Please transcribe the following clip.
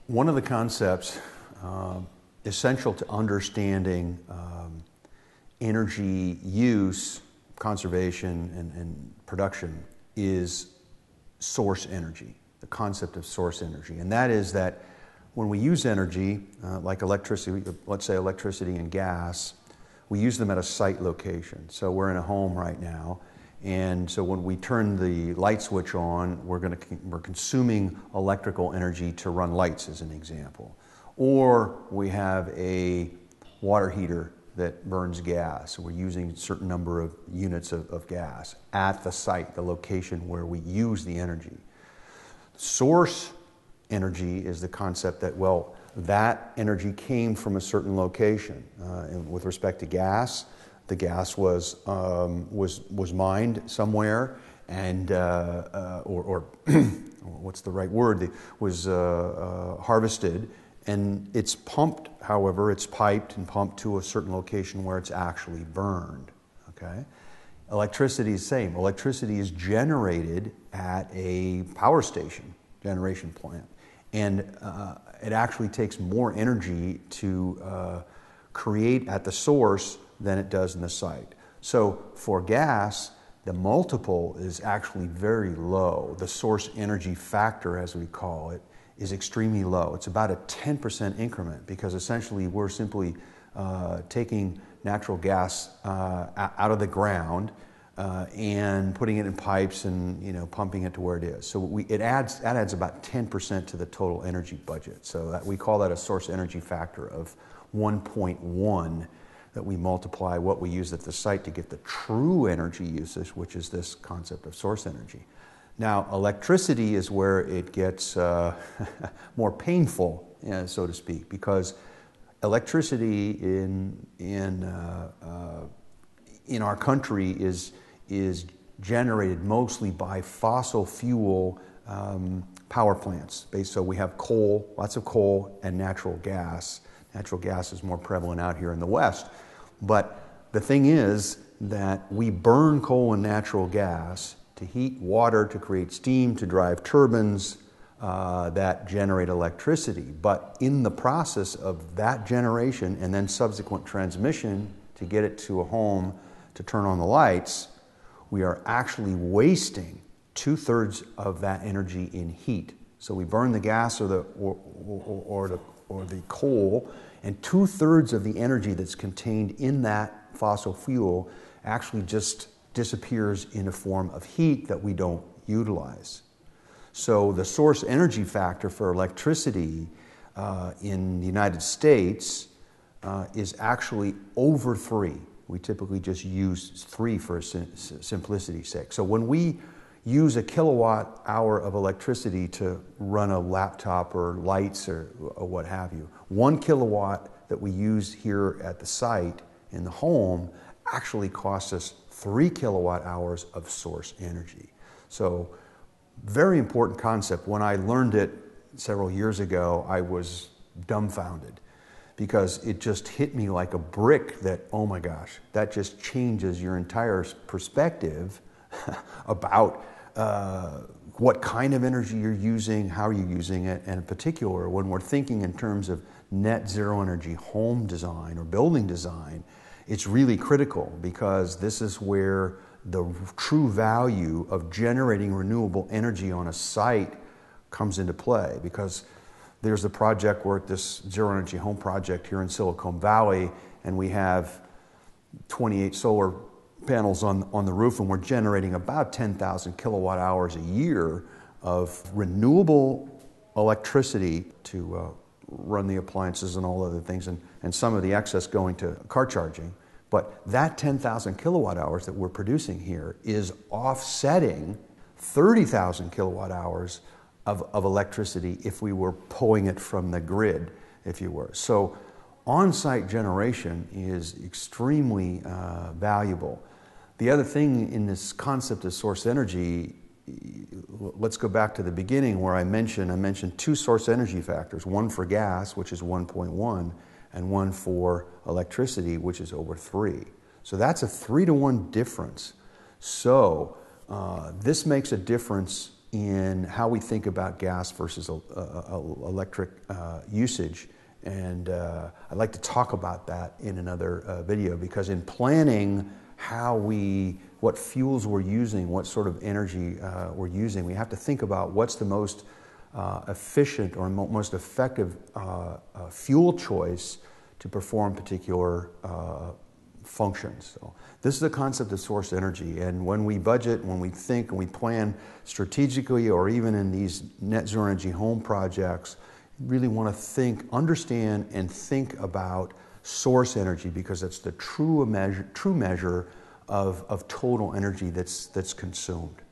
One of the concepts essential to understanding energy use, conservation, and production is source energy, the concept of source energy. And that is that when we use energy, like electricity, let's say electricity and gas, we use them at a site location. So we're in a home right now, and so when we turn the light switch on, we're consuming electrical energy to run lights, as an example. Or we have a water heater that burns gas. So we're using a certain number of units of gas at the site, the location where we use the energy. Source energy is the concept that, well, that energy came from a certain location. And with respect to gas, the gas was mined somewhere, and or what's the right word? It was harvested, and it's pumped. However, it's piped and pumped to a certain location where it's actually burned. Okay, electricity is the same. Electricity is generated at a power station, generation plant, and it actually takes more energy to create at the source than it does in the site. So for gas, the multiple is actually very low. The source energy factor, as we call it, is extremely low. It's about a 10% increment, because essentially we're simply taking natural gas out of the ground and putting it in pipes and pumping it to where it is. So that adds about 10% to the total energy budget. So we call that a source energy factor of 1.1, that we multiply what we use at the site to get the true energy usage, which is this concept of source energy. Now, electricity is where it gets more painful, so to speak, because electricity in our country is generated mostly by fossil fuel power plants. So we have coal, lots of coal, and natural gas. Natural gas is more prevalent out here in the West. But the thing is that we burn coal and natural gas to heat water, to create steam, to drive turbines that generate electricity. But in the process of that generation and then subsequent transmission to get it to a home to turn on the lights, we are actually wasting 2/3 of that energy in heat. So we burn the gas or the coal, and 2/3 of the energy that's contained in that fossil fuel actually just disappears in a form of heat that we don't utilize. So the source energy factor for electricity in the United States is actually over 3. We typically just use 3 for simplicity's sake. So when we use a kilowatt hour of electricity to run a laptop or lights or what have you, 1 kilowatt that we use here at the site in the home actually costs us 3 kilowatt hours of source energy. So very important concept. When I learned it several years ago, I was dumbfounded, because it just hit me like a brick that, oh my gosh, that just changes your entire perspective about what kind of energy you're using, how you're using it, and in particular, when we're thinking in terms of net zero energy home design or building design, it's really critical, because this is where the true value of generating renewable energy on a site comes into play. Because there's a project, we're at this zero energy home project here in Silicon Valley, and we have 28 solar panels on the roof, and we're generating about 10,000 kilowatt hours a year of renewable electricity to run the appliances and all other things, and some of the excess going to car charging. But that 10,000 kilowatt hours that we're producing here is offsetting 30,000 kilowatt hours of electricity if we were pulling it from the grid, if you were. So on-site generation is extremely valuable. The other thing in this concept of source energy, let's go back to the beginning where I mentioned 2 source energy factors, one for gas, which is 1.1, and one for electricity, which is over 3. So that's a 3-to-1 difference. So this makes a difference in how we think about gas versus electric usage. And I'd like to talk about that in another video, because in planning what fuels we're using, what sort of energy we're using, we have to think about what's the most efficient or most effective fuel choice to perform particular functions. So this is the concept of source energy, and when we budget, when we think and we plan strategically, or even in these net zero energy home projects, you really want to understand and think about source energy, because it's the true measure of total energy that's consumed.